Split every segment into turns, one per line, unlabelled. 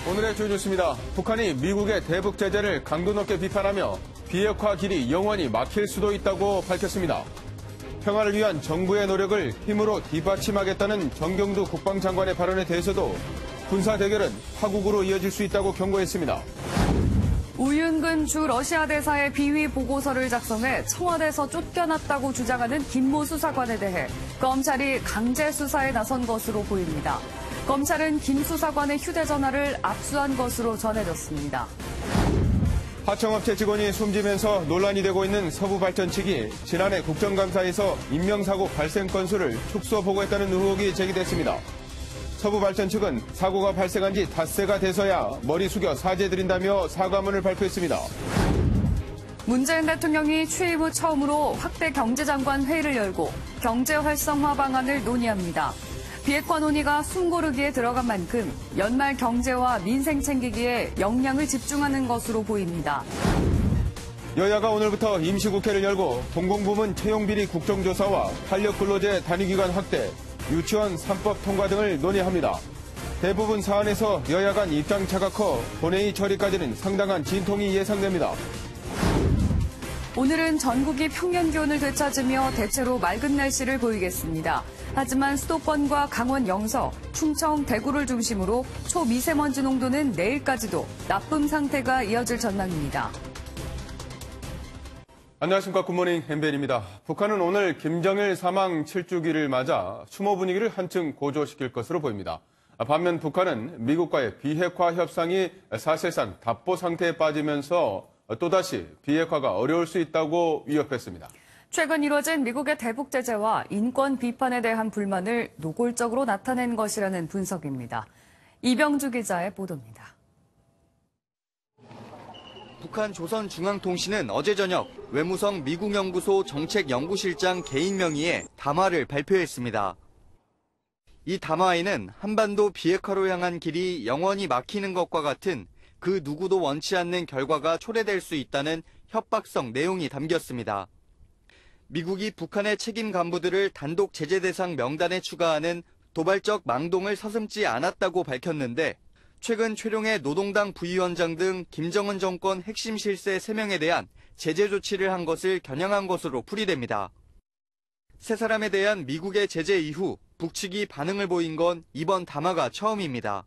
오늘의 주요 뉴스입니다. 북한이 미국의 대북 제재를 강도 높게 비판하며 비핵화 길이 영원히 막힐 수도 있다고 밝혔습니다. 평화를 위한 정부의 노력을 힘으로 뒷받침하겠다는 정경두 국방장관의 발언에 대해서도 군사 대결은 파국으로 이어질 수 있다고 경고했습니다.
우윤근 주 러시아 대사의 비위 보고서를 작성해 청와대에서 쫓겨났다고 주장하는 김모 수사관에 대해 검찰이 강제 수사에 나선 것으로 보입니다. 검찰은 김 수사관의 휴대전화를 압수한 것으로 전해졌습니다.
하청업체 직원이 숨지면서 논란이 되고 있는 서부발전 측이 지난해 국정감사에서 인명사고 발생 건수를 축소 보고했다는 의혹이 제기됐습니다. 서부발전 측은 사고가 발생한 지 닷새가 돼서야 머리 숙여 사죄드린다며 사과문을 발표했습니다.
문재인 대통령이 취임 후 처음으로 확대 경제장관 회의를 열고 경제 활성화 방안을 논의합니다. 비핵화 논의가 숨고르기에 들어간 만큼 연말 경제와 민생 챙기기에 역량을 집중하는 것으로 보입니다.
여야가 오늘부터 임시국회를 열고 공공부문 채용비리 국정조사와 탄력근로제 단위기간 확대, 유치원 3법 통과 등을 논의합니다. 대부분 사안에서 여야 간 입장차가 커 본회의 처리까지는 상당한 진통이 예상됩니다.
오늘은 전국이 평년 기온을 되찾으며 대체로 맑은 날씨를 보이겠습니다. 하지만 수도권과 강원 영서, 충청, 대구를 중심으로 초미세먼지 농도는 내일까지도 나쁨 상태가 이어질 전망입니다.
안녕하십니까. 굿모닝 MBN입니다. 북한은 오늘 김정일 사망 7주기를 맞아 추모 분위기를 한층 고조시킬 것으로 보입니다. 반면 북한은 미국과의 비핵화 협상이 사실상 답보 상태에 빠지면서 또다시 비핵화가 어려울 수 있다고 위협했습니다.
최근 이뤄진 미국의 대북 제재와 인권 비판에 대한 불만을 노골적으로 나타낸 것이라는 분석입니다. 이병주 기자의 보도입니다.
북한 조선중앙통신은 어제 저녁 외무성 미국연구소 정책연구실장 개인 명의의 담화를 발표했습니다. 이 담화에는 한반도 비핵화로 향한 길이 영원히 막히는 것과 같은 그 누구도 원치 않는 결과가 초래될 수 있다는 협박성 내용이 담겼습니다. 미국이 북한의 책임 간부들을 단독 제재 대상 명단에 추가하는 도발적 망동을 서슴지 않았다고 밝혔는데 최근 최룡해 노동당 부위원장 등 김정은 정권 핵심 실세 3명에 대한 제재 조치를 한 것을 겨냥한 것으로 풀이됩니다. 세 사람에 대한 미국의 제재 이후 북측이 반응을 보인 건 이번 담화가 처음입니다.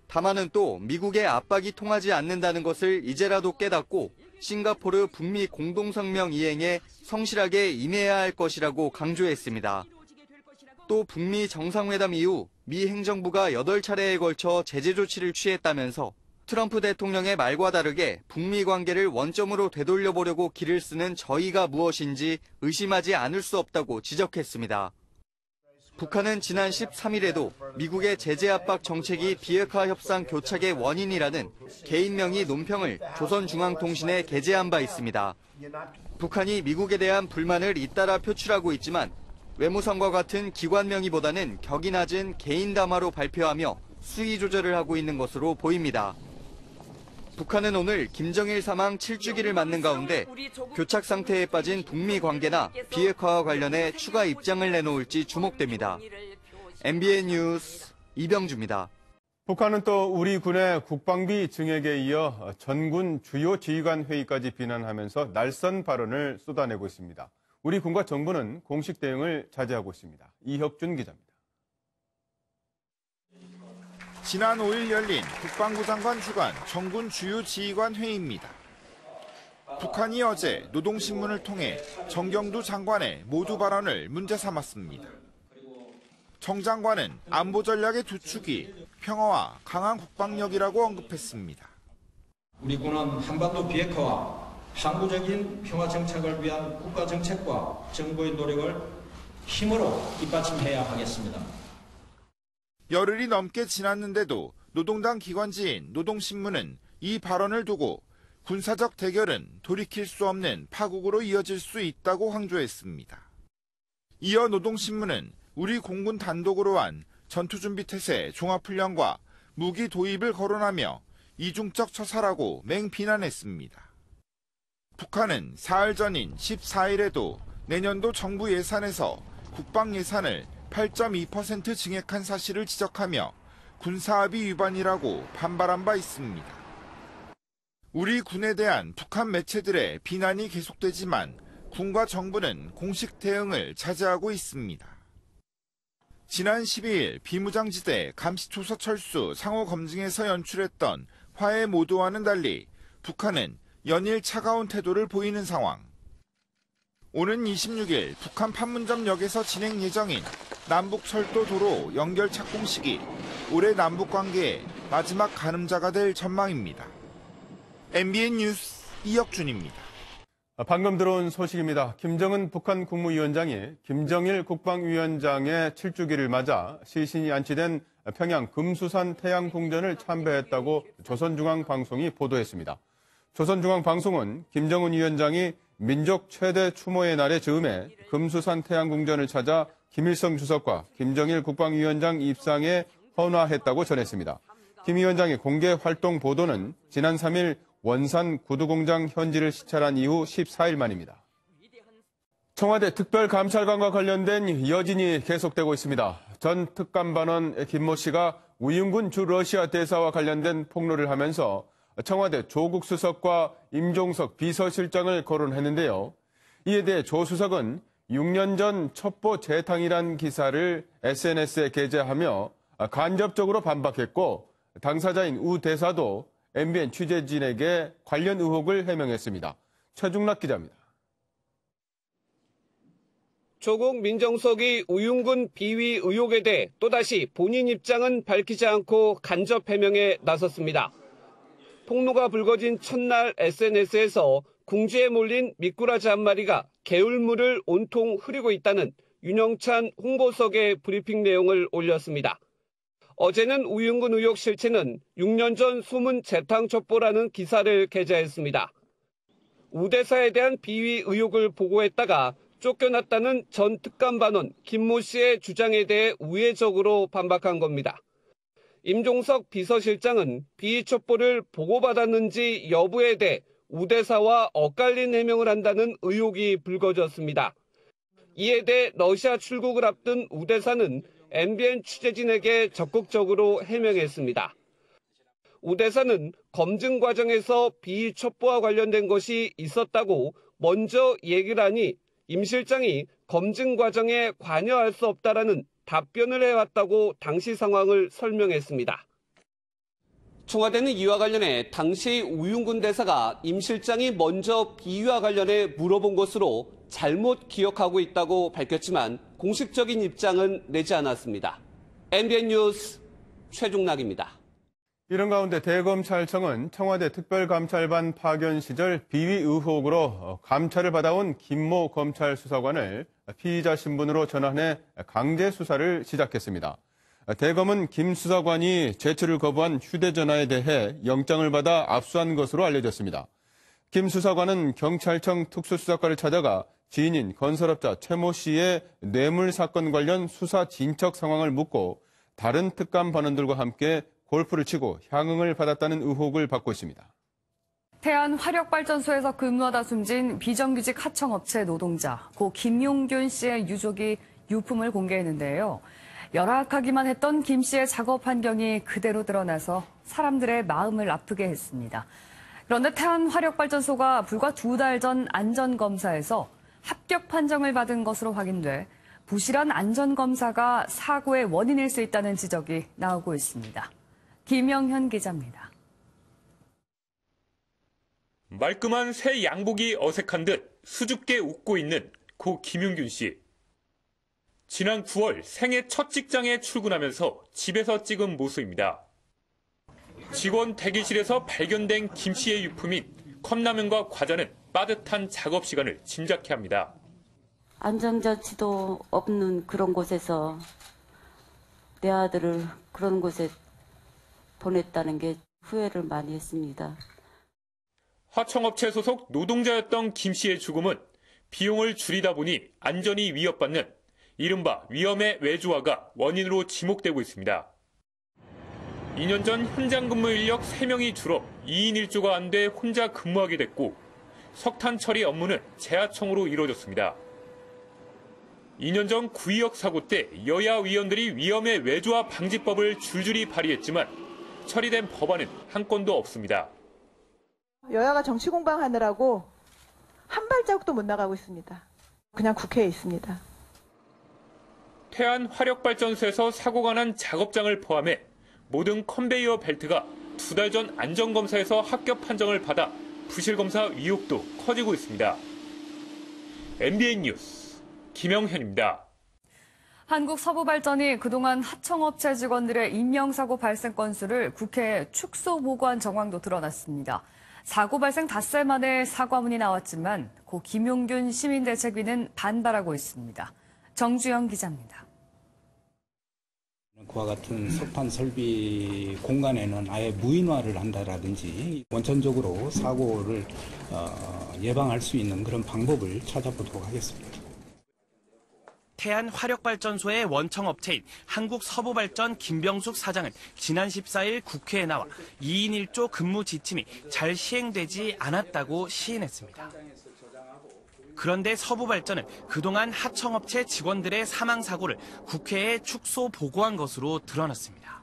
담화는 또 미국의 압박이 통하지 않는다는 것을 이제라도 깨닫고 싱가포르 북미 공동성명 이행에 성실하게 임해야 할 것이라고 강조했습니다. 또 북미 정상회담 이후 미 행정부가 8차례에 걸쳐 제재 조치를 취했다면서 트럼프 대통령의 말과 다르게 북미 관계를 원점으로 되돌려보려고 길을 쓰는 저의가 무엇인지 의심하지 않을 수 없다고 지적했습니다. 북한은 지난 13일에도 미국의 제재 압박 정책이 비핵화 협상 교착의 원인이라는 개인 명의 논평을 조선중앙통신에 게재한 바 있습니다. 북한이 미국에 대한 불만을 잇따라 표출하고 있지만 외무성과 같은 기관 명의보다는 격이 낮은 개인 담화로 발표하며 수위 조절을 하고 있는 것으로 보입니다. 북한은 오늘 김정일 사망 7주기를 맞는 가운데 교착 상태에 빠진 북미 관계나 비핵화와 관련해 추가 입장을 내놓을지 주목됩니다. MBN 뉴스 이병주입니다.
북한은 또 우리 군의 국방비 증액에 이어 전군 주요 지휘관 회의까지 비난하면서 날선 발언을 쏟아내고 있습니다. 우리 군과 정부는 공식 대응을 자제하고 있습니다. 이혁준 기자입니다.
지난 5일 열린 국방부 장관 주관 정군 주요 지휘관 회의입니다. 북한이 어제 노동신문을 통해 정경두 장관의 모두 발언을 문제 삼았습니다. 정 장관은 안보 전략의 두 축이 평화와 강한 국방력이라고 언급했습니다.
우리 군은 한반도 비핵화와 항구적인 평화 정착을 위한 국가 정책과 정부의 노력을 힘으로 뒷받침해야 하겠습니다.
열흘이 넘게 지났는데도 노동당 기관지인 노동신문은 이 발언을 두고 군사적 대결은 돌이킬 수 없는 파국으로 이어질 수 있다고 강조했습니다. 이어 노동신문은 우리 공군 단독으로 한 전투준비태세 종합훈련과 무기 도입을 거론하며 이중적 처사라고 맹비난했습니다. 북한은 사흘 전인 14일에도 내년도 정부 예산에서 국방 예산을 8.2% 증액한 사실을 지적하며 군사합의 위반이라고 반발한 바 있습니다. 우리 군에 대한 북한 매체들의 비난이 계속되지만 군과 정부는 공식 대응을 자제하고 있습니다. 지난 12일 비무장지대 감시초소 철수 상호 검증에서 연출했던 화해 모드와는 달리 북한은 연일 차가운 태도를 보이는 상황. 오는 26일 북한 판문점역에서 진행 예정인 남북철도 도로 연결 착공식이 올해 남북관계의 마지막 가늠자가 될 전망입니다. MBN 뉴스 이혁준입니다.
방금 들어온 소식입니다. 김정은 북한 국무위원장이 김정일 국방위원장의 7주기를 맞아 시신이 안치된 평양 금수산 태양궁전을 참배했다고 조선중앙방송이 보도했습니다. 조선중앙방송은 김정은 위원장이 민족 최대 추모의 날에 즈음에 금수산 태양궁전을 찾아 김일성 주석과 김정일 국방위원장 입상에 헌화했다고 전했습니다. 김 위원장의 공개 활동 보도는 지난 3일 원산 구두공장 현지를 시찰한 이후 14일 만입니다. 청와대 특별감찰관과 관련된 여진이 계속되고 있습니다. 전 특감반원 김모 씨가 우윤근 주 러시아 대사와 관련된 폭로를 하면서 청와대 조국 수석과 임종석 비서실장을 거론했는데요. 이에 대해 조 수석은 6년 전 첩보 재탕이란 기사를 SNS에 게재하며 간접적으로 반박했고 당사자인 우 대사도 MBN 취재진에게 관련 의혹을 해명했습니다. 최중락 기자입니다.
조국 민정수석이 우윤근 비위 의혹에 대해 또다시 본인 입장은 밝히지 않고 간접 해명에 나섰습니다. 폭로가 불거진 첫날 SNS에서 궁지에 몰린 미꾸라지 한 마리가 개울물을 온통 흐리고 있다는 윤영찬 홍보석의 브리핑 내용을 올렸습니다. 어제는 우윤근 의혹 실체는 6년 전 소문 재탕 첩보라는 기사를 게재했습니다. 우 대사에 대한 비위 의혹을 보고했다가 쫓겨났다는 전 특감반원 김모 씨의 주장에 대해 우회적으로 반박한 겁니다. 임종석 비서실장은 비위 첩보를 보고받았는지 여부에 대해 우 대사와 엇갈린 해명을 한다는 의혹이 불거졌습니다. 이에 대해 러시아 출국을 앞둔 우 대사는 MBN 취재진에게 적극적으로 해명했습니다. 우 대사는 검증 과정에서 비위 첩보와 관련된 것이 있었다고 먼저 얘기를 하니 임 실장이 검증 과정에 관여할 수 없다라는 답변을 해왔다고 당시 상황을 설명했습니다. 청와대는 이와 관련해 당시 우윤근 대사가 임 실장이 먼저 비위와 관련해 물어본 것으로 잘못 기억하고 있다고 밝혔지만 공식적인 입장은 내지 않았습니다. MBN 뉴스 최중락입니다.
이런 가운데 대검찰청은 청와대 특별감찰반 파견 시절 비위 의혹으로 감찰을 받아온 김모 검찰 수사관을 피의자 신분으로 전환해 강제 수사를 시작했습니다. 대검은 김 수사관이 제출을 거부한 휴대전화에 대해 영장을 받아 압수한 것으로 알려졌습니다. 김 수사관은 경찰청 특수수사과를 찾아가 지인인 건설업자 최모 씨의 뇌물 사건 관련 수사 진척 상황을 묻고 다른 특감 반원들과 함께 골프를 치고 향응을 받았다는 의혹을 받고 있습니다.
태안화력발전소에서 근무하다 숨진 비정규직 하청업체 노동자 고 김용균 씨의 유족이 유품을 공개했는데요. 열악하기만 했던 김 씨의 작업 환경이 그대로 드러나서 사람들의 마음을 아프게 했습니다. 그런데 태안화력발전소가 불과 2달 전 안전검사에서 합격 판정을 받은 것으로 확인돼 부실한 안전검사가 사고의 원인일 수 있다는 지적이 나오고 있습니다. 김영현 기자입니다.
말끔한 새 양복이 어색한 듯 수줍게 웃고 있는 고 김용균 씨. 지난 9월 생애 첫 직장에 출근하면서 집에서 찍은 모습입니다. 직원 대기실에서 발견된 김 씨의 유품인 컵라면과 과자는 빠듯한 작업 시간을 짐작케 합니다.
안전장치도 없는 그런 곳에서 내 아들을 그런 곳에 보냈다는 게 후회를 많이 했습니다.
하청업체 소속 노동자였던 김 씨의 죽음은 비용을 줄이다 보니 안전이 위협받는 이른바 위험의 외주화가 원인으로 지목되고 있습니다. 2년 전 현장 근무 인력 3명이 줄어 2인 1조가 안 돼 혼자 근무하게 됐고 석탄 처리 업무는 재하청으로 이루어졌습니다. 2년 전 구의역 사고 때 여야 위원들이 위험의 외조화 방지법을 줄줄이 발의했지만 처리된 법안은 한 건도 없습니다.
여야가 정치 공방하느라고 한 발자국도 못 나가고 있습니다. 그냥 국회에 있습니다.
태안 화력발전소에서 사고가 난 작업장을 포함해 모든 컨베이어 벨트가 2달 전 안전검사에서 합격 판정을 받아 부실검사 의혹도 커지고 있습니다. MBN 뉴스 김영현입니다.
한국서부발전이 그동안 하청업체 직원들의 인명사고 발생 건수를 국회에 축소 보고한 정황도 드러났습니다. 사고 발생 닷새 만에 사과문이 나왔지만 고 김용균 시민대책위는 반발하고 있습니다. 정주영 기자입니다.
그와 같은 석탄 설비 공간에는 아예 무인화를 한다라든지 원천적으로 사고를 예방할 수 있는 그런 방법을 찾아보도록 하겠습니다.
태안 화력발전소의 원청업체인 한국서부발전 김병숙 사장은 지난 14일 국회에 나와 2인 1조 근무 지침이 잘 시행되지 않았다고 시인했습니다. 그런데 서부발전은 그동안 하청업체 직원들의 사망사고를 국회에 축소 보고한 것으로 드러났습니다.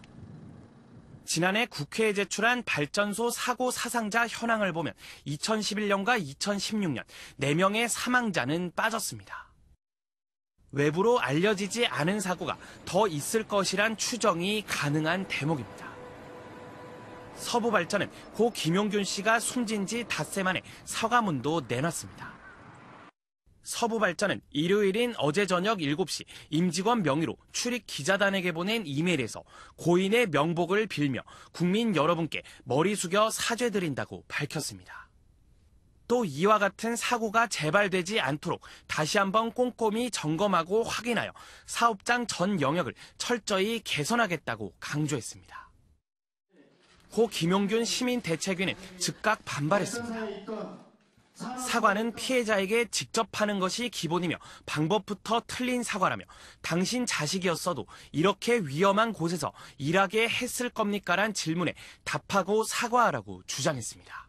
지난해 국회에 제출한 발전소 사고 사상자 현황을 보면 2011년과 2016년 4명의 사망자는 빠졌습니다. 외부로 알려지지 않은 사고가 더 있을 것이란 추정이 가능한 대목입니다. 서부발전은 고 김용균 씨가 숨진 지 닷새 만에 사과문도 내놨습니다. 서부발전은 일요일인 어제 저녁 7시 임직원 명의로 출입 기자단에게 보낸 이메일에서 고인의 명복을 빌며 국민 여러분께 머리 숙여 사죄드린다고 밝혔습니다. 또 이와 같은 사고가 재발되지 않도록 다시 한번 꼼꼼히 점검하고 확인하여 사업장 전 영역을 철저히 개선하겠다고 강조했습니다. 고 김용균 시민대책위는 즉각 반발했습니다. 사과는 피해자에게 직접 하는 것이 기본이며 방법부터 틀린 사과라며 당신 자식이었어도 이렇게 위험한 곳에서 일하게 했을 겁니까란 질문에 답하고 사과하라고 주장했습니다.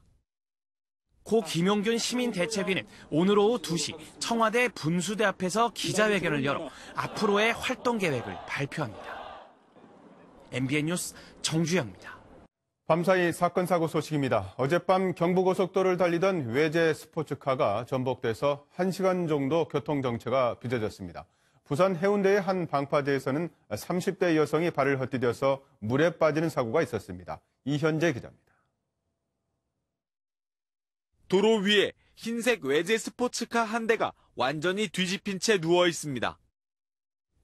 고 김용균 시민대책위는 오늘 오후 2시 청와대 분수대 앞에서 기자회견을 열어 앞으로의 활동 계획을 발표합니다. MBN 뉴스 정주영입니다.
밤사이 사건 사고 소식입니다. 어젯밤 경부고속도로를 달리던 외제 스포츠카가 전복돼서 1시간 정도 교통정체가 빚어졌습니다. 부산 해운대의 한 방파제에서는 30대 여성이 발을 헛디뎌서 물에 빠지는 사고가 있었습니다. 이현재 기자입니다.
도로 위에 흰색 외제 스포츠카 한 대가 완전히 뒤집힌 채 누워 있습니다.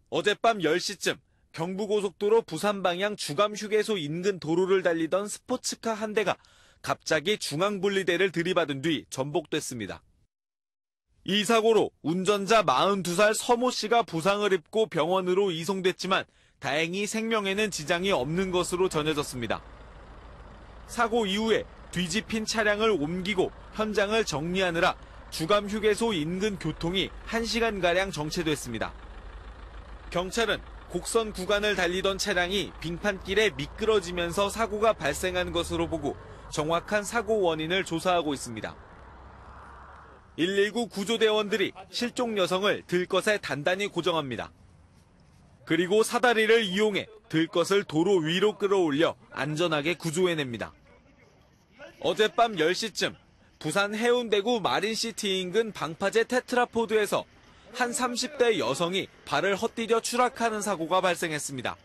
어젯밤 10시쯤 경부고속도로 부산 방향 주감휴게소 인근 도로를 달리던 스포츠카 한 대가 갑자기 중앙분리대를 들이받은 뒤 전복됐습니다. 이 사고로 운전자 42살 서모 씨가 부상을 입고 병원으로 이송됐지만 다행히 생명에는 지장이 없는 것으로 전해졌습니다. 사고 이후에 뒤집힌 차량을 옮기고 현장을 정리하느라 주감휴게소 인근 교통이 1시간가량 정체됐습니다. 경찰은 곡선 구간을 달리던 차량이 빙판길에 미끄러지면서 사고가 발생한 것으로 보고 정확한 사고 원인을 조사하고 있습니다. 119 구조대원들이 실종 여성을 들것에 단단히 고정합니다. 그리고 사다리를 이용해 들것을 도로 위로 끌어올려 안전하게 구조해냅니다. 어젯밤 10시쯤 부산 해운대구 마린시티 인근 방파제 테트라포드에서 한 30대 여성이 발을 헛디뎌 추락하는 사고가 발생했습니다.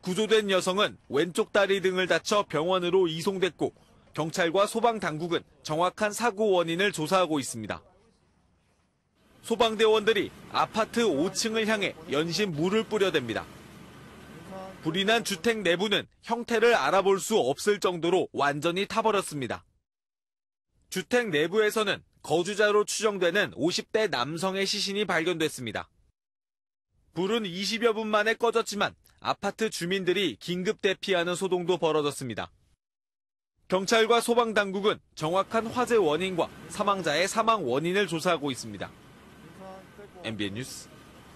구조된 여성은 왼쪽 다리 등을 다쳐 병원으로 이송됐고 경찰과 소방당국은 정확한 사고 원인을 조사하고 있습니다. 소방대원들이 아파트 5층을 향해 연신 물을 뿌려댑니다. 불이 난 주택 내부는 형태를 알아볼 수 없을 정도로 완전히 타버렸습니다. 주택 내부에서는 거주자로 추정되는 50대 남성의 시신이 발견됐습니다. 불은 20여 분 만에 꺼졌지만 아파트 주민들이 긴급 대피하는 소동도 벌어졌습니다. 경찰과 소방당국은 정확한 화재 원인과 사망자의 사망 원인을 조사하고 있습니다. MBN 뉴스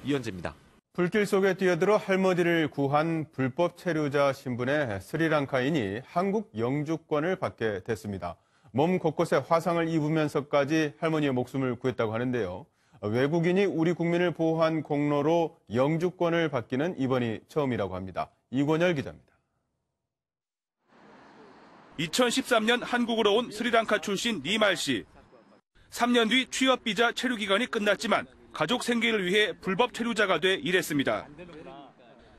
이현재입니다.
불길 속에 뛰어들어 할머니를 구한 불법 체류자 신분의 스리랑카인이 한국 영주권을 받게 됐습니다. 몸 곳곳에 화상을 입으면서까지 할머니의 목숨을 구했다고 하는데요. 외국인이 우리 국민을 보호한 공로로 영주권을 받기는 이번이 처음이라고 합니다. 이권열 기자입니다.
2013년 한국으로 온 스리랑카 출신 니말 씨. 3년 뒤 취업비자 체류 기간이 끝났지만 가족 생계를 위해 불법 체류자가 돼 일했습니다.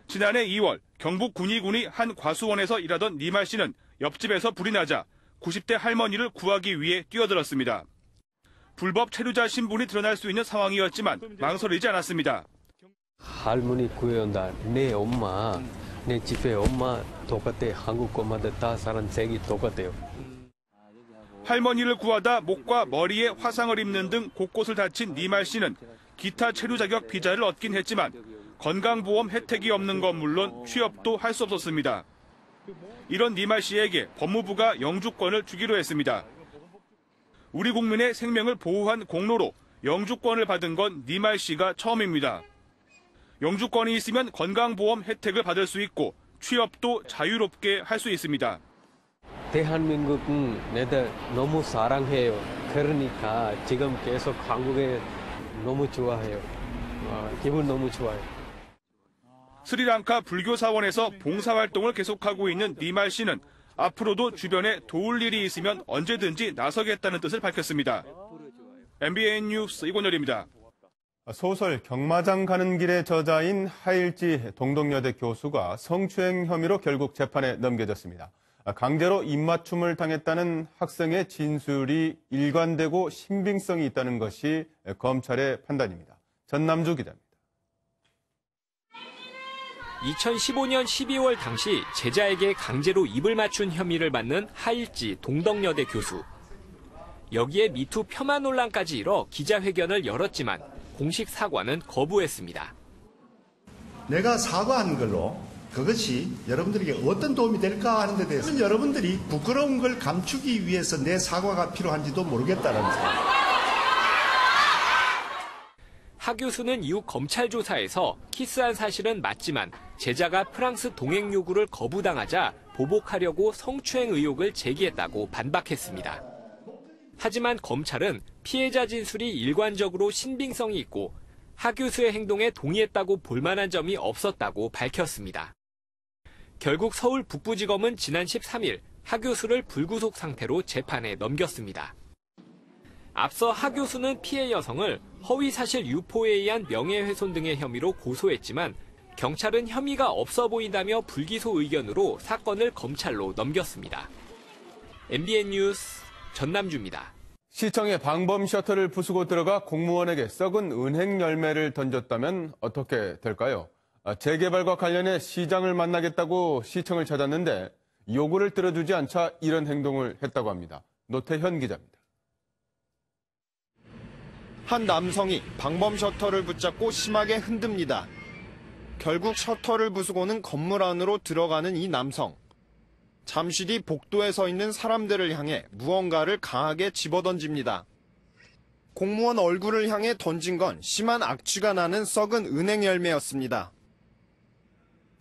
지난해 2월 경북 군위군의 한 과수원에서 일하던 니말 씨는 옆집에서 불이 나자 90대 할머니를 구하기 위해 뛰어들었습니다. 불법 체류자 신분이 드러날 수 있는 상황이었지만 망설이지 않았습니다.
할머니 구해온다. 내 엄마, 내 집에 엄마 똑같아. 한국 엄마들 다 사람 색이 똑같아요.
할머니를 구하다 목과 머리에 화상을 입는 등 곳곳을 다친 니말 씨는 기타 체류 자격 비자를 얻긴 했지만 건강보험 혜택이 없는 건 물론 취업도 할 수 없었습니다. 이런 니말 씨에게 법무부가 영주권을 주기로 했습니다. 우리 국민의 생명을 보호한 공로로 영주권을 받은 건 니말 씨가 처음입니다. 영주권이 있으면 건강보험 혜택을 받을 수 있고 취업도 자유롭게 할 수 있습니다.
대한민국은 내들 너무 사랑해요. 그러니까 지금 계속 한국에 너무 좋아해요. 기분 너무 좋아요.
스리랑카 불교 사원에서 봉사활동을 계속하고 있는 니말 씨는 앞으로도 주변에 도울 일이 있으면 언제든지 나서겠다는 뜻을 밝혔습니다. MBN 뉴스 이권열입니다.
소설 경마장 가는 길의 저자인 하일지 동덕여대 교수가 성추행 혐의로 결국 재판에 넘겨졌습니다. 강제로 입맞춤을 당했다는 학생의 진술이 일관되고 신빙성이 있다는 것이 검찰의 판단입니다. 전남주 기자입니다.
2015년 12월 당시 제자에게 강제로 입을 맞춘 혐의를 받는 하일지 동덕여대 교수. 여기에 미투 폄하 논란까지 일어 기자회견을 열었지만 공식 사과는 거부했습니다.
내가 사과한 걸로 그것이 여러분들에게 어떤 도움이 될까 하는 데 대해서는 여러분들이 부끄러운 걸 감추기 위해서 내 사과가 필요한지도 모르겠다는 생각.
하 교수는 이후 검찰 조사에서 키스한 사실은 맞지만 제자가 프랑스 동행 요구를 거부당하자 보복하려고 성추행 의혹을 제기했다고 반박했습니다. 하지만 검찰은 피해자 진술이 일관적으로 신빙성이 있고 하 교수의 행동에 동의했다고 볼 만한 점이 없었다고 밝혔습니다. 결국 서울 북부지검은 지난 13일 하 교수를 불구속 상태로 재판에 넘겼습니다. 앞서 하 교수는 피해 여성을 허위사실 유포에 의한 명예훼손 등의 혐의로 고소했지만 경찰은 혐의가 없어 보인다며 불기소 의견으로 사건을 검찰로 넘겼습니다. MBN 뉴스 전남주입니다.
시청에 방범 셔터를 부수고 들어가 공무원에게 썩은 은행 열매를 던졌다면 어떻게 될까요? 재개발과 관련해 시장을 만나겠다고 시청을 찾았는데 요구를 들어주지 않자 이런 행동을 했다고 합니다. 노태현 기자입니다.
한 남성이 방범 셔터를 붙잡고 심하게 흔듭니다. 결국 셔터를 부수고는 건물 안으로 들어가는 이 남성. 잠시 뒤 복도에 서 있는 사람들을 향해 무언가를 강하게 집어던집니다. 공무원 얼굴을 향해 던진 건 심한 악취가 나는 썩은 은행 열매였습니다.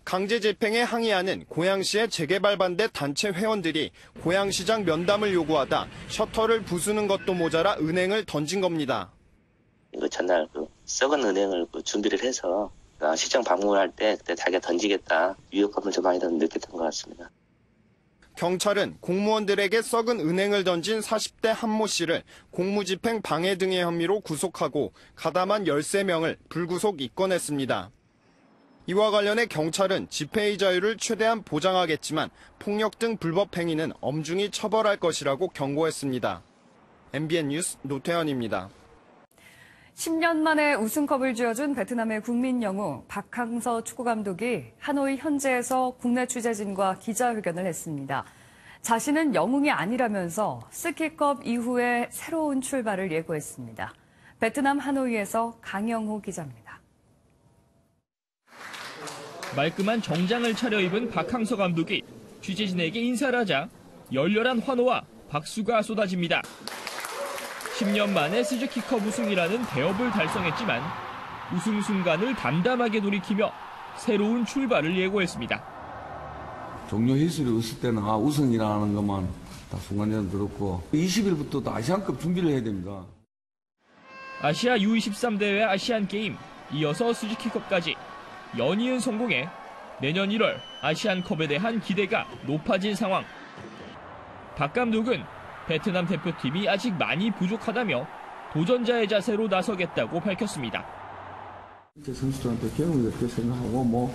강제 집행에 항의하는 고양시의 재개발 반대 단체 회원들이 고양시장 면담을 요구하다 셔터를 부수는 것도 모자라 은행을 던진 겁니다.
전날 썩은 은행을 준비를 해서 시장 방문할 때 그때 자기가 던지겠다 위협감을 좀 많이 느꼈던 것 같습니다.
경찰은 공무원들에게 썩은 은행을 던진 40대 한모 씨를 공무집행 방해 등의 혐의로 구속하고 가담한 13명을 불구속 입건했습니다. 이와 관련해 경찰은 집회의 자유를 최대한 보장하겠지만 폭력 등 불법 행위는 엄중히 처벌할 것이라고 경고했습니다. MBN 뉴스 노태현입니다.
10년 만에 우승컵을 쥐어준 베트남의 국민 영웅 박항서 축구감독이 하노이 현지에서 국내 취재진과 기자회견을 했습니다. 자신은 영웅이 아니라면서 스키컵 이후에 새로운 출발을 예고했습니다. 베트남 하노이에서 강영호 기자입니다.
말끔한 정장을 차려입은 박항서 감독이 취재진에게 인사를 하자 열렬한 환호와 박수가 쏟아집니다. 10년 만에 스즈키컵 우승이라는 대업을 달성했지만 우승 순간을 담담하게 돌이키며 새로운 출발을 예고했습니다.
종료 희술이 없을 때는 우승이라는 것만 다 순간적으로 들었고 20일부터 또 아시안컵 준비를 해야 됩니다.
아시아 U23 대회 아시안게임, 이어서 스즈키컵까지 연이은 성공해 내년 1월 아시안컵에 대한 기대가 높아진 상황. 박 감독은 베트남 대표팀이 아직 많이 부족하다며 도전자의 자세로 나서겠다고 밝혔습니다.
선수들한테 경험이 됐게 생각하고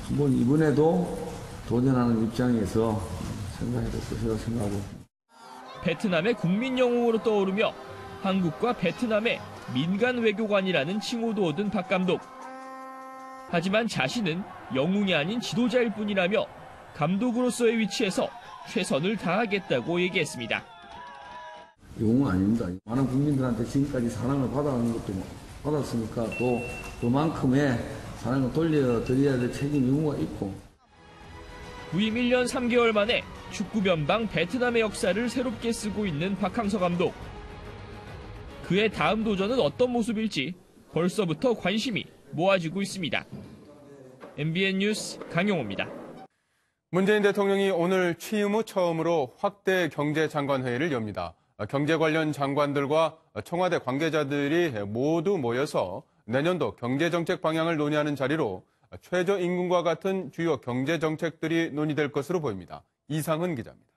한번 이번에도 도전하는 입장에서 생각해야 될 것이라고 생각하고.
베트남의 국민 영웅으로 떠오르며 한국과 베트남의 민간 외교관이라는 칭호도 얻은 박 감독. 하지만 자신은 영웅이 아닌 지도자일 뿐이라며 감독으로서의 위치에서 최선을 다하겠다고 얘기했습니다.
영웅은 아닙니다. 많은 국민들한테 지금까지 사랑을 받아가는 것도 받았으니까 또 그만큼의 사랑을 돌려드려야 될 책임 의무가 있고.
부임 1년 3개월 만에 축구 변방 베트남의 역사를 새롭게 쓰고 있는 박항서 감독. 그의 다음 도전은 어떤 모습일지 벌써부터 관심이 모아지고 있습니다. MBN 뉴스 강용호입니다.
문재인 대통령이 오늘 취임 후 처음으로 확대 경제장관회의를 엽니다. 경제 관련 장관들과 청와대 관계자들이 모두 모여서 내년도 경제정책 방향을 논의하는 자리로 최저임금과 같은 주요 경제정책들이 논의될 것으로 보입니다. 이상은 기자입니다.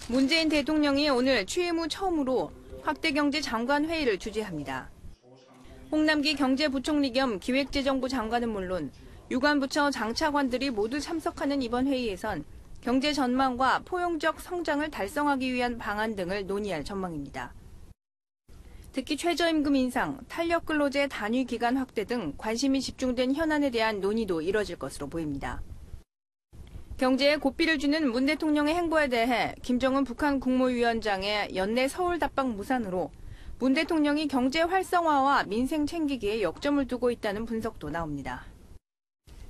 문재인 대통령이 오늘 취임 후 처음으로 확대경제장관회의를 주재합니다. 홍남기 경제부총리 겸 기획재정부 장관은 물론 유관부처 장차관들이 모두 참석하는 이번 회의에선 경제 전망과 포용적 성장을 달성하기 위한 방안 등을 논의할 전망입니다. 특히 최저임금 인상, 탄력근로제 단위 기간 확대 등 관심이 집중된 현안에 대한 논의도 이뤄질 것으로 보입니다. 경제에 고삐를 주는 문 대통령의 행보에 대해 김정은 북한 국무위원장의 연내 서울 답방 무산으로 문 대통령이 경제 활성화와 민생 챙기기에 역점을 두고 있다는 분석도 나옵니다.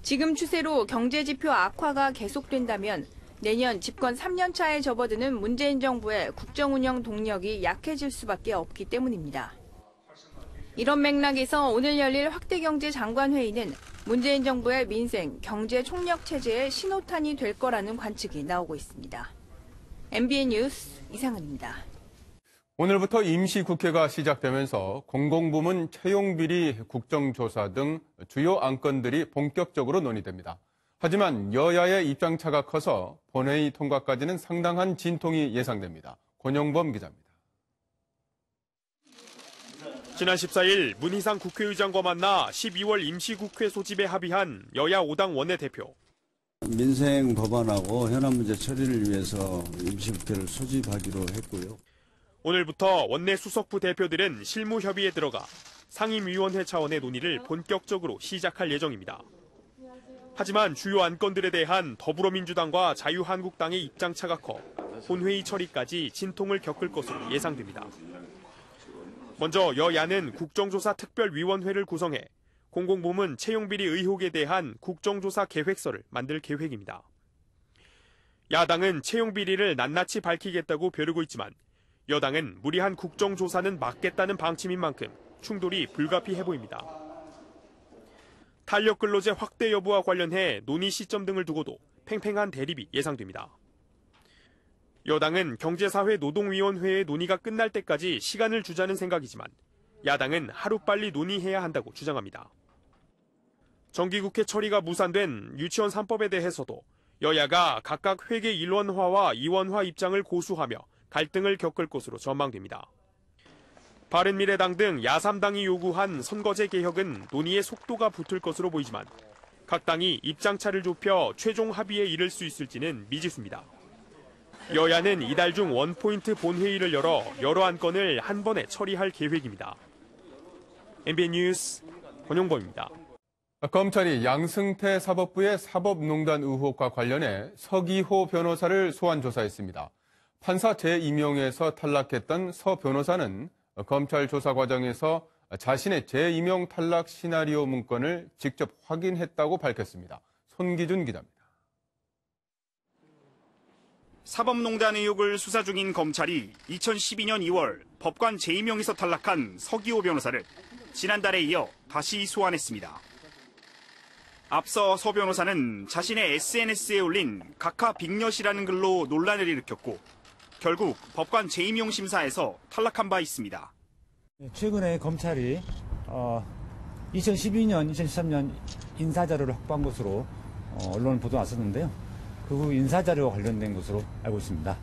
지금 추세로 경제 지표 악화가 계속된다면 내년 집권 3년 차에 접어드는 문재인 정부의 국정 운영 동력이 약해질 수밖에 없기 때문입니다. 이런 맥락에서 오늘 열릴 확대경제장관회의는 문재인 정부의 민생, 경제 총력 체제의 신호탄이 될 거라는 관측이 나오고 있습니다. MBN 뉴스 이상은입니다.
오늘부터 임시국회가 시작되면서 공공부문 채용비리 국정조사 등 주요 안건들이 본격적으로 논의됩니다. 하지만 여야의 입장차가 커서 본회의 통과까지는 상당한 진통이 예상됩니다. 권영범 기자입니다.
지난 14일 문희상 국회의장과 만나 12월 임시국회 소집에 합의한 여야 5당 원내대표.
민생 법안하고 현안 문제 처리를 위해서 임시국회를 소집하기로 했고요.
오늘부터 원내 수석부 대표들은 실무 협의에 들어가 상임위원회 차원의 논의를 본격적으로 시작할 예정입니다. 하지만 주요 안건들에 대한 더불어민주당과 자유한국당의 입장차가 커 본회의 처리까지 진통을 겪을 것으로 예상됩니다. 먼저 여야는 국정조사 특별위원회를 구성해 공공부문 채용비리 의혹에 대한 국정조사 계획서를 만들 계획입니다. 야당은 채용비리를 낱낱이 밝히겠다고 벼르고 있지만 여당은 무리한 국정조사는 막겠다는 방침인 만큼 충돌이 불가피해 보입니다. 탄력근로제 확대 여부와 관련해 논의 시점 등을 두고도 팽팽한 대립이 예상됩니다. 여당은 경제사회노동위원회의 논의가 끝날 때까지 시간을 주자는 생각이지만 야당은 하루빨리 논의해야 한다고 주장합니다. 정기국회 처리가 무산된 유치원 3법에 대해서도 여야가 각각 회계 일원화와 이원화 입장을 고수하며 갈등을 겪을 것으로 전망됩니다. 바른미래당 등 야3당이 요구한 선거제 개혁은 논의의 속도가 붙을 것으로 보이지만 각 당이 입장차를 좁혀 최종 합의에 이를 수 있을지는 미지수입니다. 여야는 이달 중 원포인트 본회의를 열어 여러 안건을 한 번에 처리할 계획입니다. MBN 뉴스 권용범입니다.
검찰이 양승태 사법부의 사법농단 의혹과 관련해 서기호 변호사를 소환 조사했습니다. 판사 재임용에서 탈락했던 서 변호사는 검찰 조사 과정에서 자신의 재임용 탈락 시나리오 문건을 직접 확인했다고 밝혔습니다. 손기준 기자입니다.
사법농단 의혹을 수사 중인 검찰이 2012년 2월 법관 재임용에서 탈락한 서기호 변호사를 지난달에 이어 다시 소환했습니다. 앞서 서 변호사는 자신의 SNS에 올린 각하 빅엿이라는 글로 논란을 일으켰고 결국 법관 재임용 심사에서 탈락한 바 있습니다.
최근에 검찰이 2012년, 2013년 인사자료를 확보한 것으로 언론 보도 났었는데요. 그 후 인사자료와 관련된 것으로 알고 있습니다.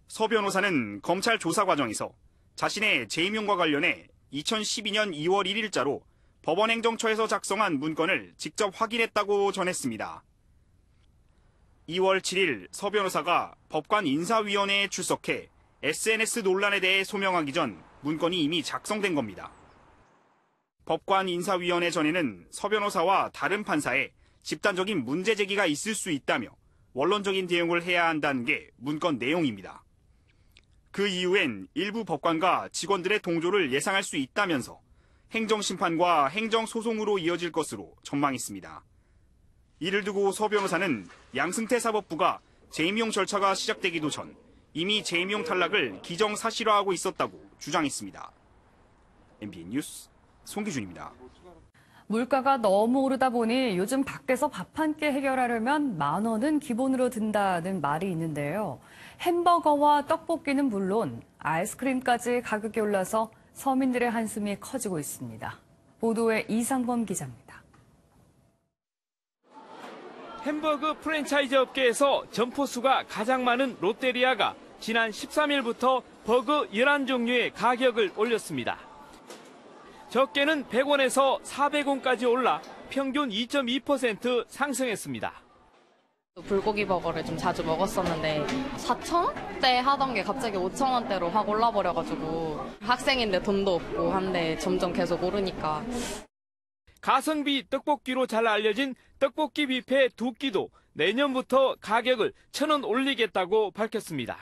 서 변호사는 검찰 조사 과정에서 자신의 재임용과 관련해 2012년 2월 1일자로 법원행정처에서 작성한 문건을 직접 확인했다고 전했습니다. 2월 7일 서 변호사가 법관 인사위원회에 출석해 SNS 논란에 대해 소명하기 전 문건이 이미 작성된 겁니다. 법관 인사위원회 전에는 서 변호사와 다른 판사에 집단적인 문제 제기가 있을 수 있다며 원론적인 대응을 해야 한다는 게 문건 내용입니다. 그 이후엔 일부 법관과 직원들의 동조를 예상할 수 있다면서 행정심판과 행정소송으로 이어질 것으로 전망했습니다. 이를 두고 서 변호사는 양승태 사법부가 재임용 절차가 시작되기도 전 이미 재임용 탈락을 기정사실화하고 있었다고 주장했습니다. MBN 뉴스 송기준입니다.
물가가 너무 오르다 보니 요즘 밖에서 밥 한 끼 해결하려면 10,000원은 기본으로 든다는 말이 있는데요. 햄버거와 떡볶이는 물론 아이스크림까지 가격이 올라서 서민들의 한숨이 커지고 있습니다. 보도에 이상범 기자입니다.
햄버거 프랜차이즈 업계에서 점포 수가 가장 많은 롯데리아가 지난 13일부터 버거 11종류의 가격을 올렸습니다. 적게는 100원에서 400원까지 올라 평균 2.2% 상승했습니다.
불고기 버거를 좀 자주 먹었었는데 4,000원대 하던 게 갑자기 5,000원대로 확 올라버려가지고 학생인데 돈도 없고 한데 점점 계속 오르니까.
가성비 떡볶이로 잘 알려진 떡볶이 뷔페 두 끼도 내년부터 가격을 1,000원 올리겠다고 밝혔습니다.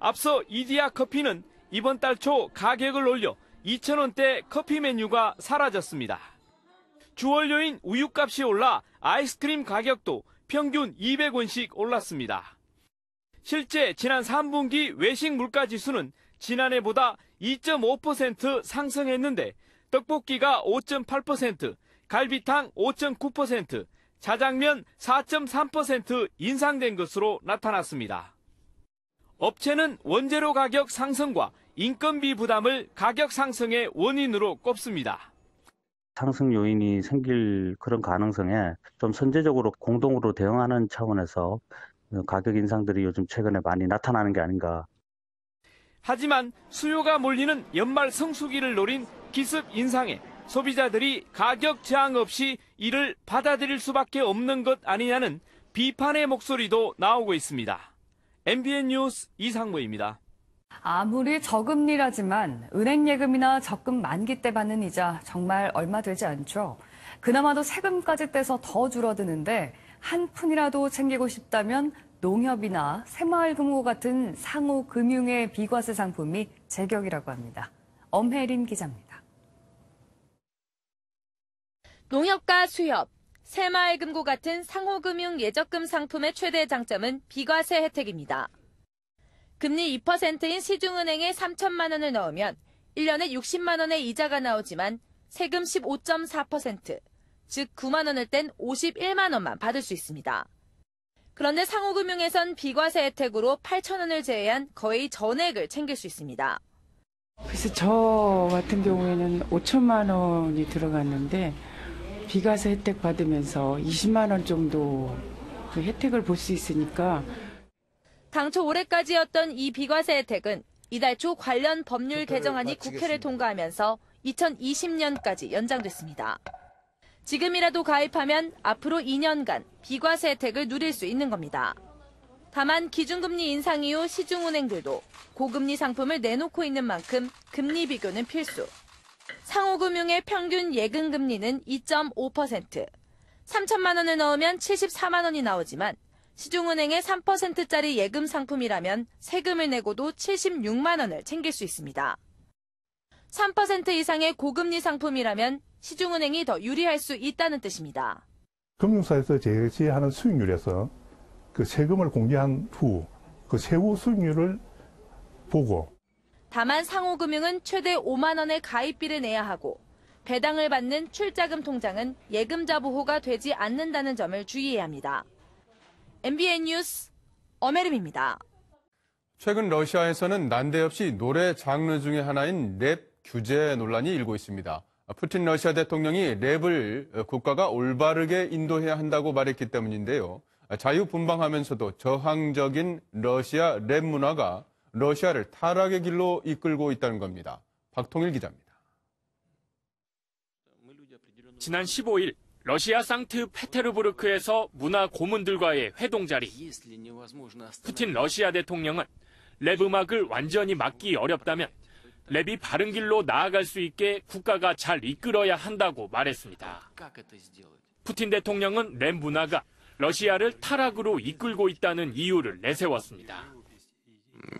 앞서 이디야 커피는 이번 달 초 가격을 올려 2,000원대 커피 메뉴가 사라졌습니다. 주원료인 우유값이 올라 아이스크림 가격도 평균 200원씩 올랐습니다. 실제 지난 3분기 외식 물가지수는 지난해보다 2.5% 상승했는데 떡볶이가 5.8%, 갈비탕 5.9%, 자장면 4.3% 인상된 것으로 나타났습니다. 업체는 원재료 가격 상승과 인건비 부담을 가격 상승의 원인으로 꼽습니다.
상승 요인이 생길 그런 가능성에 좀 선제적으로 공동으로 대응하는 차원에서 가격 인상들이 요즘 최근에 많이 나타나는 게 아닌가.
하지만 수요가 몰리는 연말 성수기를 노린 기습 인상에 소비자들이 가격 저항 없이 이를 받아들일 수밖에 없는 것 아니냐는 비판의 목소리도 나오고 있습니다. MBN 뉴스 이상무입니다.
아무리 저금리라지만 은행 예금이나 적금 만기 때 받는 이자 정말 얼마 되지 않죠. 그나마도 세금까지 떼서 더 줄어드는데 한 푼이라도 챙기고 싶다면 농협이나 새마을금고 같은 상호 금융의 비과세 상품이 제격이라고 합니다. 엄혜린 기자입니다.
농협과 수협, 새마을금고 같은 상호금융 예적금 상품의 최대 장점은 비과세 혜택입니다. 금리 2%인 시중은행에 3천만 원을 넣으면 1년에 60만 원의 이자가 나오지만 세금 15.4%, 즉 9만 원을 뗀 51만 원만 받을 수 있습니다. 그런데 상호금융에선 비과세 혜택으로 8천 원을 제외한 거의 전액을 챙길 수 있습니다.
그래서 저 같은 경우에는 5천만 원이 들어갔는데 비과세 혜택 받으면서 20만 원 정도 그 혜택을 볼 수 있으니까
당초 올해까지였던 이 비과세 혜택은 이달 초 관련 법률 개정안이 국회를 통과하면서 2020년까지 연장됐습니다. 지금이라도 가입하면 앞으로 2년간 비과세 혜택을 누릴 수 있는 겁니다. 다만 기준금리 인상 이후 시중은행들도 고금리 상품을 내놓고 있는 만큼 금리 비교는 필수. 상호금융의 평균 예금금리는 2.5%, 3천만 원을 넣으면 74만 원이 나오지만 시중은행의 3%짜리 예금 상품이라면 세금을 내고도 76만 원을 챙길 수 있습니다. 3% 이상의 고금리 상품이라면 시중은행이 더 유리할 수 있다는 뜻입니다.
금융사에서 제시하는 수익률에서 그 세금을 공개한 후 그 세후 수익률을 보고
다만 상호금융은 최대 5만 원의 가입비를 내야 하고 배당을 받는 출자금 통장은 예금자 보호가 되지 않는다는 점을 주의해야 합니다. MBN 뉴스 엄혜림입니다.
최근 러시아에서는 난데없이 노래 장르 중에 하나인 랩 규제 논란이 일고 있습니다. 푸틴 러시아 대통령이 랩을 국가가 올바르게 인도해야 한다고 말했기 때문인데요. 자유분방하면서도 저항적인 러시아 랩 문화가 러시아를 타락의 길로 이끌고 있다는 겁니다. 박통일 기자입니다.
지난 15일 러시아 상트페테르부르크에서 문화 고문들과의 회동 자리. 푸틴 러시아 대통령은 랩 음악을 완전히 막기 어렵다면 랩이 바른 길로 나아갈 수 있게 국가가 잘 이끌어야 한다고 말했습니다. 푸틴 대통령은 랩 문화가 러시아를 타락으로 이끌고 있다는 이유를 내세웠습니다.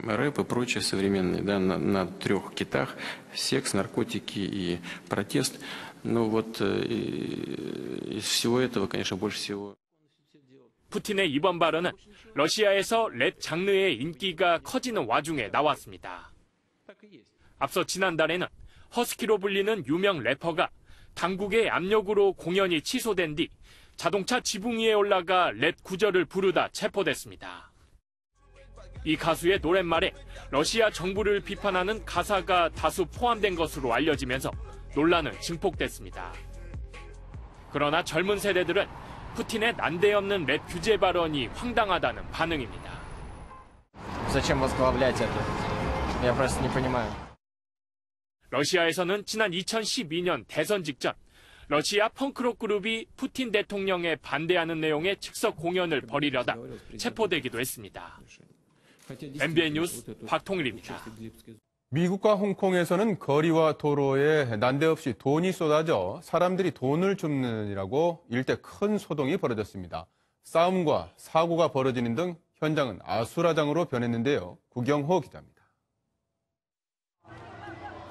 рэп и прочее современные, да, на трех китах: секс, наркотики и протест. Ну вот из всего этого, конечно, больше всего.
푸틴의 이번 발언은 러시아에서 랩 장르의 인기가 커지는 와중에 나왔습니다. 앞서 지난달에는 허스키로 불리는 유명 래퍼가 당국의 압력으로 공연이 취소된 뒤 자동차 지붕 위에 올라가 랩 구절을 부르다 체포됐습니다. 이 가수의 노랫말에 러시아 정부를 비판하는 가사가 다수 포함된 것으로 알려지면서 논란은 증폭됐습니다. 그러나 젊은 세대들은 푸틴의 난데없는 랩 규제 발언이 황당하다는 반응입니다.
Зачем возглавлять это? Я просто не понимаю.
러시아에서는 지난 2012년 대선 직전 러시아 펑크록 그룹이 푸틴 대통령에 반대하는 내용의 즉석 공연을 벌이려다 체포되기도 했습니다. MBN 뉴스 박통일입니다.
미국과 홍콩에서는 거리와 도로에 난데없이 돈이 쏟아져 사람들이 돈을 줍느라고 일대 큰 소동이 벌어졌습니다. 싸움과 사고가 벌어지는 등 현장은 아수라장으로 변했는데요. 구경호 기자입니다.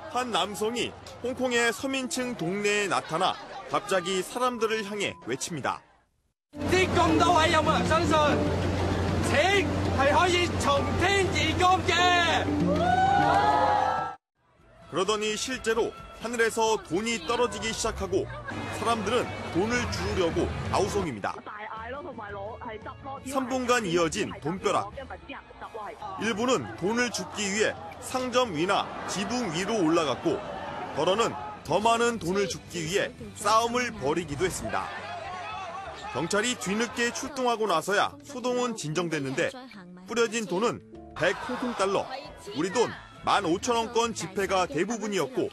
한 남성이 홍콩의 서민층 동네에 나타나 갑자기 사람들을 향해 외칩니다. 그러더니 실제로 하늘에서 돈이 떨어지기 시작하고 사람들은 돈을 주우려고 아우성입니다. 3분간 이어진 돈벼락. 일부는 돈을 줍기 위해 상점 위나 지붕 위로 올라갔고 더러는 더 많은 돈을 줍기 위해 싸움을 벌이기도 했습니다. 경찰이 뒤늦게 출동하고 나서야 소동은 진정됐는데 뿌려진 돈은 100 홍콩달러, 우리 돈 15,000원권 지폐가 대부분이었고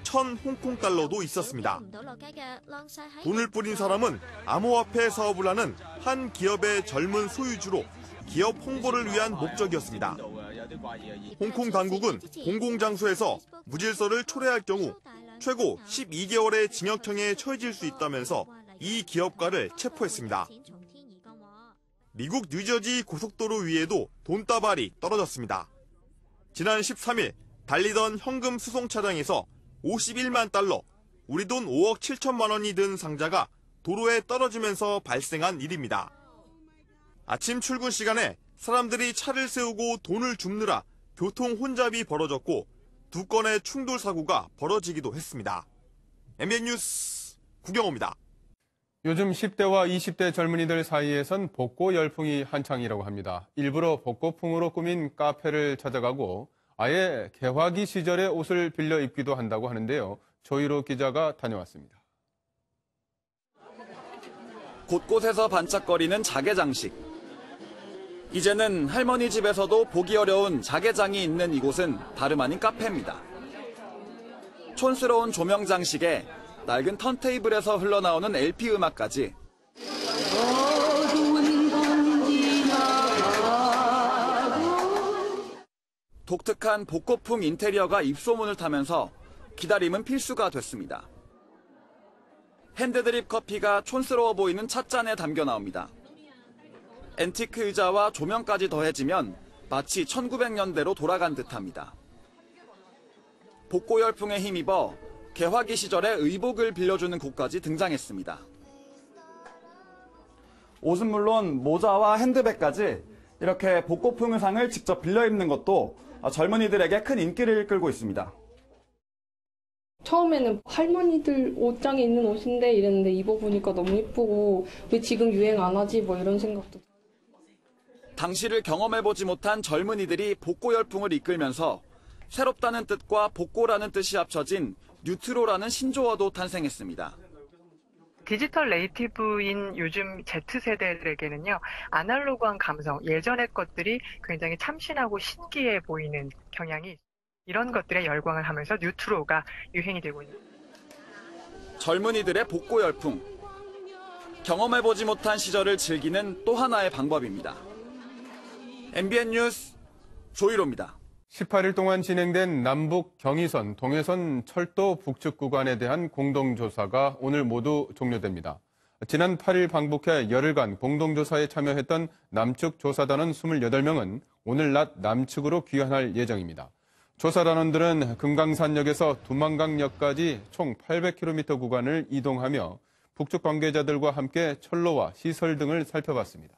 1,000 홍콩달러도 있었습니다. 돈을 뿌린 사람은 암호화폐 사업을 하는 한 기업의 젊은 소유주로 기업 홍보를 위한 목적이었습니다. 홍콩 당국은 공공장소에서 무질서를 초래할 경우 최고 12개월의 징역형에 처해질 수 있다면서 이 기업가를 체포했습니다. 미국 뉴저지 고속도로 위에도 돈다발이 떨어졌습니다. 지난 13일 달리던 현금 수송 차량에서 51만 달러, 우리 돈 5억 7천만 원이 든 상자가 도로에 떨어지면서 발생한 일입니다. 아침 출근 시간에 사람들이 차를 세우고 돈을 줍느라 교통 혼잡이 벌어졌고 2건의 충돌 사고가 벌어지기도 했습니다. MBN 뉴스 구경호입니다.
요즘 10대와 20대 젊은이들 사이에선 복고 열풍이 한창이라고 합니다. 일부러 복고풍으로 꾸민 카페를 찾아가고 아예 개화기 시절의 옷을 빌려 입기도 한다고 하는데요. 조희로 기자가 다녀왔습니다.
곳곳에서 반짝거리는 자개장식. 이제는 할머니 집에서도 보기 어려운 자개장이 있는 이곳은 다름 아닌 카페입니다. 촌스러운 조명 장식에 낡은 턴테이블에서 흘러나오는 LP 음악까지. 독특한 복고풍 인테리어가 입소문을 타면서 기다림은 필수가 됐습니다. 핸드드립 커피가 촌스러워 보이는 찻잔에 담겨 나옵니다. 앤티크 의자와 조명까지 더해지면 마치 1900년대로 돌아간 듯합니다. 복고 열풍에 힘입어 개화기 시절에 의복을 빌려주는 곳까지 등장했습니다. 옷은 물론 모자와 핸드백까지 이렇게 복고풍 의상을 직접 빌려 입는 것도 젊은이들에게 큰 인기를 끌고 있습니다.
처음에는 할머니들 옷장에 있는 옷인데 이랬는데 입어보니까 너무 예쁘고 왜 지금 유행 안 하지 뭐 이런 생각도.
당시를 경험해보지 못한 젊은이들이 복고 열풍을 이끌면서 새롭다는 뜻과 복고라는 뜻이 합쳐진 뉴트로라는 신조어도 탄생했습니다.
디지털 네이티브인 요즘 Z세대들에게는요, 아날로그한 감성, 예전의 것들이 굉장히 참신하고 신기해 보이는 경향이 이런 것들에 열광을 하면서 뉴트로가 유행이 되고 있는 거예요.
젊은이들의 복고 열풍. 경험해보지 못한 시절을 즐기는 또 하나의 방법입니다. MBN 뉴스 조희로입니다.
18일 동안 진행된 남북 경의선, 동해선 철도 북측 구간에 대한 공동조사가 오늘 모두 종료됩니다. 지난 8일 방북해 열흘간 공동조사에 참여했던 남측 조사단원 28명은 오늘 낮 남측으로 귀환할 예정입니다. 조사단원들은 금강산역에서 두만강역까지 총 800km 구간을 이동하며 북측 관계자들과 함께 철로와 시설 등을 살펴봤습니다.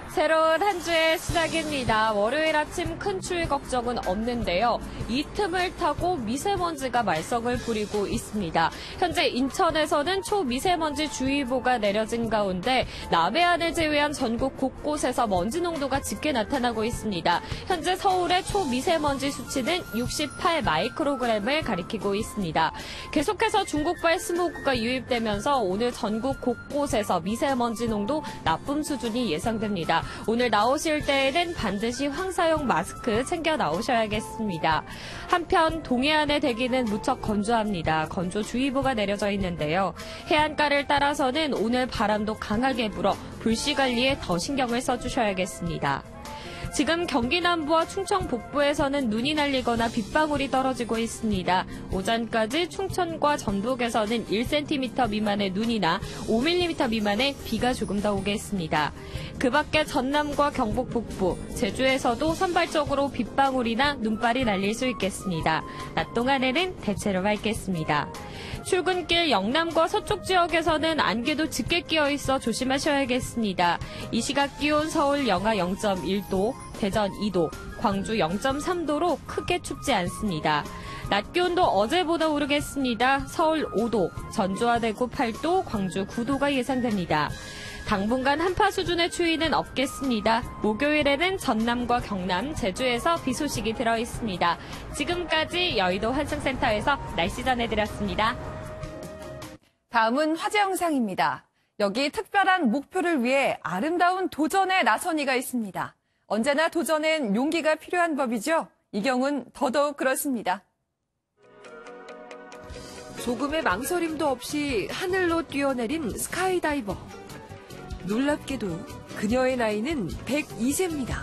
새로운 한 주의 시작입니다. 월요일 아침 큰 추위 걱정은 없는데요. 이 틈을 타고 미세먼지가 말썽을 부리고 있습니다. 현재 인천에서는 초미세먼지 주의보가 내려진 가운데 남해안을 제외한 전국 곳곳에서 먼지 농도가 짙게 나타나고 있습니다. 현재 서울의 초미세먼지 수치는 68 마이크로그램을 가리키고 있습니다. 계속해서 중국발 스모그가 유입되면서 오늘 전국 곳곳에서 미세먼지 농도 나쁨 수준이 예상됩니다. 오늘 나오실 때에는 반드시 황사용 마스크 챙겨 나오셔야겠습니다. 한편 동해안의 대기는 무척 건조합니다. 건조주의보가 내려져 있는데요. 해안가를 따라서는 오늘 바람도 강하게 불어 불씨 관리에 더 신경을 써주셔야겠습니다. 지금 경기 남부와 충청 북부에서는 눈이 날리거나 빗방울이 떨어지고 있습니다. 오전까지 충청과 전북에서는 1cm 미만의 눈이나 5mm 미만의 비가 조금 더 오겠습니다. 그 밖에 전남과 경북 북부, 제주에서도 선발적으로 빗방울이나 눈발이 날릴 수 있겠습니다. 낮 동안에는 대체로 맑겠습니다. 출근길 영남과 서쪽 지역에서는 안개도 짙게 끼어 있어 조심하셔야겠습니다. 이 시각 기온 서울 영하 0.1도, 대전 2도, 광주 0.3도로 크게 춥지 않습니다. 낮 기온도 어제보다 오르겠습니다. 서울 5도, 전주와 대구 8도, 광주 9도가 예상됩니다. 당분간 한파 수준의 추위는 없겠습니다. 목요일에는 전남과 경남, 제주에서 비 소식이 들어있습니다. 지금까지 여의도 환승센터에서 날씨 전해드렸습니다.
다음은 화제 영상입니다. 여기 특별한 목표를 위해 아름다운 도전에 나선 이가 있습니다. 언제나 도전엔 용기가 필요한 법이죠. 이 경우는 더더욱 그렇습니다.
조금의 망설임도 없이 하늘로 뛰어내린 스카이다이버. 놀랍게도 그녀의 나이는 102세입니다.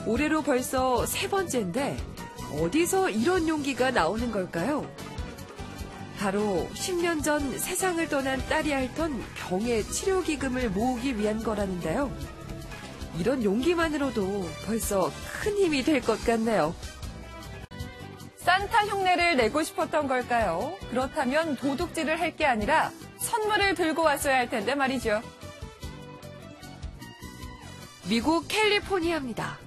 올해로 벌써 3번째인데 어디서 이런 용기가 나오는 걸까요? 바로 10년 전 세상을 떠난 딸이 앓던 병의 치료기금을 모으기 위한 거라는데요. 이런 용기만으로도 벌써 큰 힘이 될 것 같네요.
산타 흉내를 내고 싶었던 걸까요? 그렇다면 도둑질을 할 게 아니라 선물을 들고 왔어야 할 텐데 말이죠.
미국 캘리포니아입니다.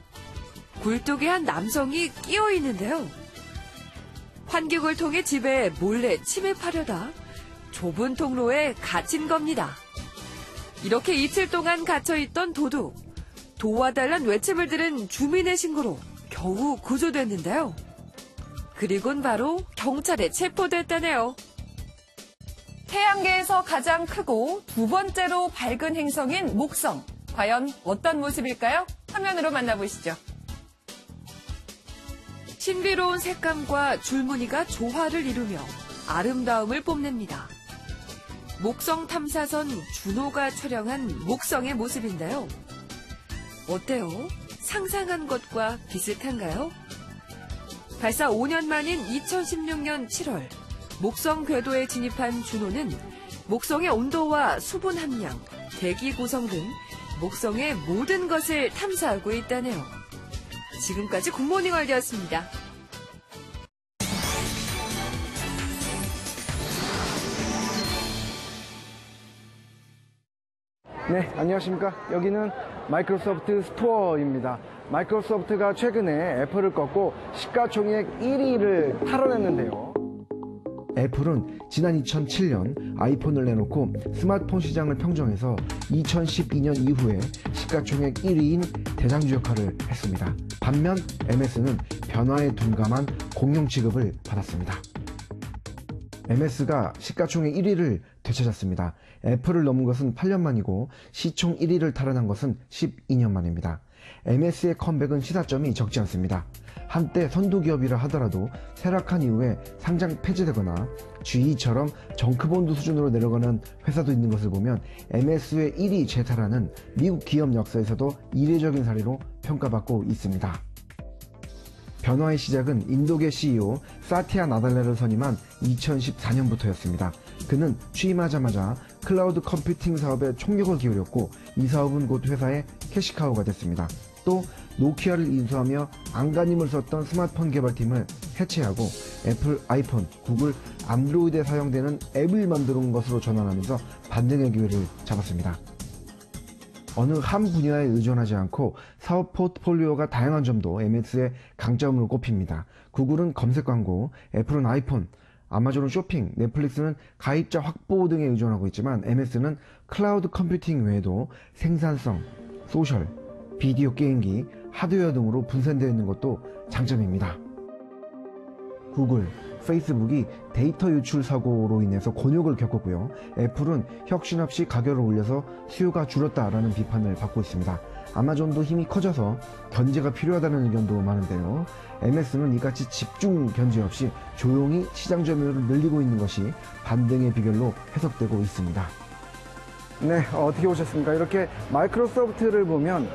굴뚝에 한 남성이 끼어 있는데요. 환경을 통해 집에 몰래 침입하려다 좁은 통로에 갇힌 겁니다. 이렇게 이틀 동안 갇혀있던 도둑. 도와달란 외침을 들은 주민의 신고로 겨우 구조됐는데요. 그리곤 바로 경찰에 체포됐다네요.
태양계에서 가장 크고 두 번째로 밝은 행성인 목성. 과연 어떤 모습일까요? 화면으로 만나보시죠.
신비로운 색감과 줄무늬가 조화를 이루며 아름다움을 뽐냅니다. 목성 탐사선 준호가 촬영한 목성의 모습인데요. 어때요? 상상한 것과 비슷한가요? 발사 5년 만인 2016년 7월 목성 궤도에 진입한 준호는 목성의 온도와 수분 함량, 대기 구성 등 목성의 모든 것을 탐사하고 있다네요. 지금까지 굿모닝 월드였습니다.
네, 안녕하십니까. 여기는 마이크로소프트 스토어입니다. 마이크로소프트가 최근에 애플을 꺾고 시가총액 1위를 탈환했는데요. 애플은 지난 2007년 아이폰을 내놓고 스마트폰 시장을 평정해서 2012년 이후에 시가총액 1위인 대장주 역할을 했습니다. 반면 MS는 변화에 둔감한 공룡 취급을 받았습니다. MS가 시가총액 1위를 되찾았습니다. 애플을 넘은 것은 8년 만이고 시총 1위를 탈환한 것은 12년 만입니다. MS의 컴백은 시사점이 적지 않습니다. 한때 선두기업이라 하더라도 쇠락한 이후에 상장 폐지되거나 GE처럼 정크본드 수준으로 내려가는 회사도 있는 것을 보면 MS의 1위 재탈환은 미국 기업 역사에서도 이례적인 사례로 평가받고 있습니다. 변화의 시작은 인도계 CEO 사티아 나달라를 선임한 2014년부터였습니다. 그는 취임하자마자 클라우드 컴퓨팅 사업에 총력을 기울였고 이 사업은 곧 회사의 캐시카우가 됐습니다. 또 노키아를 인수하며 안간힘을 썼던 스마트폰 개발팀을 해체하고 애플 아이폰, 구글 안드로이드에 사용되는 앱을 만들어 온 것으로 전환하면서 반등의 기회를 잡았습니다. 어느 한 분야에 의존하지 않고 사업 포트폴리오가 다양한 점도 MS의 강점으로 꼽힙니다. 구글은 검색 광고, 애플은 아이폰, 아마존은 쇼핑, 넷플릭스는 가입자 확보 등에 의존하고 있지만 MS는 클라우드 컴퓨팅 외에도 생산성, 소셜, 비디오 게임기, 하드웨어 등으로 분산되어 있는 것도 장점입니다. 구글, 페이스북이 데이터 유출 사고로 인해서 곤욕을 겪었고요. 애플은 혁신 없이 가격을 올려서 수요가 줄었다라는 비판을 받고 있습니다. 아마존도 힘이 커져서 견제가 필요하다는 의견도 많은데요. MS는 이같이 집중 견제 없이 조용히 시장 점유율을 늘리고 있는 것이 반등의 비결로 해석되고 있습니다. 네, 어떻게 보셨습니까? 이렇게 마이크로소프트를 보면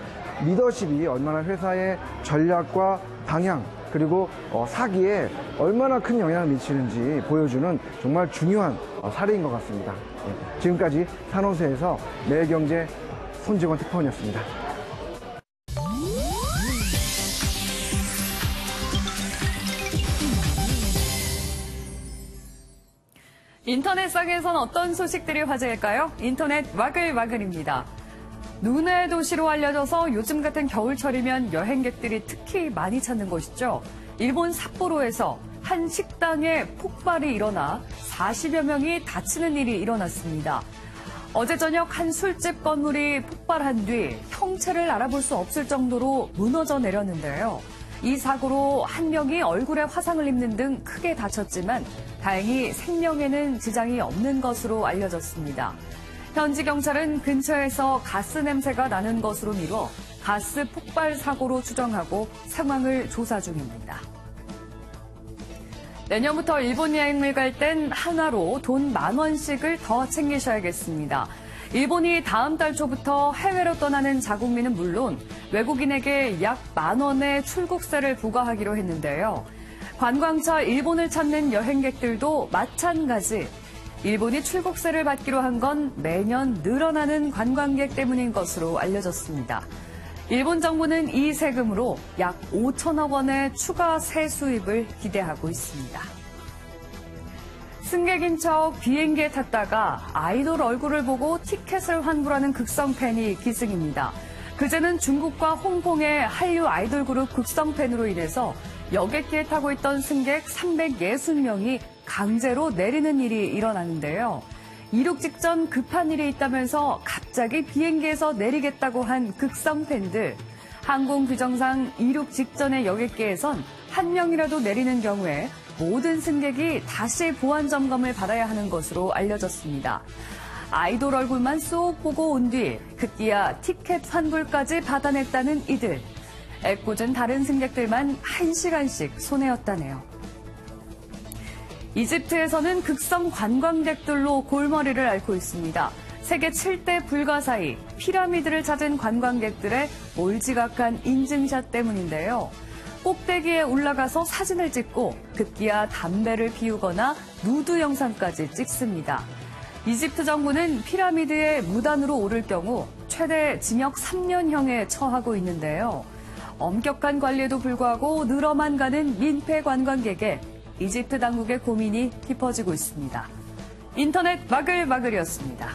리더십이 얼마나 회사의 전략과 방향 그리고 사기에 얼마나 큰 영향을 미치는지 보여주는 정말 중요한 사례인 것 같습니다. 지금까지 산호세에서 매일경제 손정원 특파원이었습니다.
인터넷상에선 어떤 소식들이 화제일까요? 인터넷 와글와글입니다. 눈의 도시로 알려져서 요즘 같은 겨울철이면 여행객들이 특히 많이 찾는 곳이죠. 일본 삿포로에서 한 식당에 폭발이 일어나 40여 명이 다치는 일이 일어났습니다. 어제 저녁 한 술집 건물이 폭발한 뒤 형체를 알아볼 수 없을 정도로 무너져 내렸는데요. 이 사고로 한 명이 얼굴에 화상을 입는 등 크게 다쳤지만 다행히 생명에는 지장이 없는 것으로 알려졌습니다. 현지 경찰은 근처에서 가스 냄새가 나는 것으로 미뤄 가스 폭발 사고로 추정하고 상황을 조사 중입니다. 내년부터 일본 여행을 갈 땐 하나로 돈 10,000원씩을 더 챙기셔야겠습니다. 일본이 다음 달 초부터 해외로 떠나는 자국민은 물론 외국인에게 약 10,000원의 출국세를 부과하기로 했는데요. 관광차 일본을 찾는 여행객들도 마찬가지. 일본이 출국세를 받기로 한 건 매년 늘어나는 관광객 때문인 것으로 알려졌습니다. 일본 정부는 이 세금으로 약 5천억 원의 추가 세 수입을 기대하고 있습니다. 승객인 척 비행기에 탔다가 아이돌 얼굴을 보고 티켓을 환불하는 극성 팬이 기승입니다. 그제는 중국과 홍콩의 한류 아이돌 그룹 극성 팬으로 인해서 여객기에 타고 있던 승객 360명이 강제로 내리는 일이 일어났는데요. 이륙 직전 급한 일이 있다면서 갑자기 비행기에서 내리겠다고 한 극성 팬들. 항공 규정상 이륙 직전의 여객기에선 한 명이라도 내리는 경우에 모든 승객이 다시 보안 점검을 받아야 하는 것으로 알려졌습니다. 아이돌 얼굴만 쏙 보고 온 뒤 급기야 티켓 환불까지 받아냈다는 이들. 애꿎은 다른 승객들만 1시간씩 손해였다네요. 이집트에서는 극성 관광객들로 골머리를 앓고 있습니다. 세계 7대 불가사의 피라미드를 찾은 관광객들의 몰지각한 인증샷 때문인데요. 꼭대기에 올라가서 사진을 찍고 급기야 담배를 피우거나 누드 영상까지 찍습니다. 이집트 정부는 피라미드에 무단으로 오를 경우 최대 징역 3년형에 처하고 있는데요. 엄격한 관리에도 불구하고 늘어만 가는 민폐 관광객에 이집트 당국의 고민이 깊어지고 있습니다. 인터넷 마글마글이었습니다.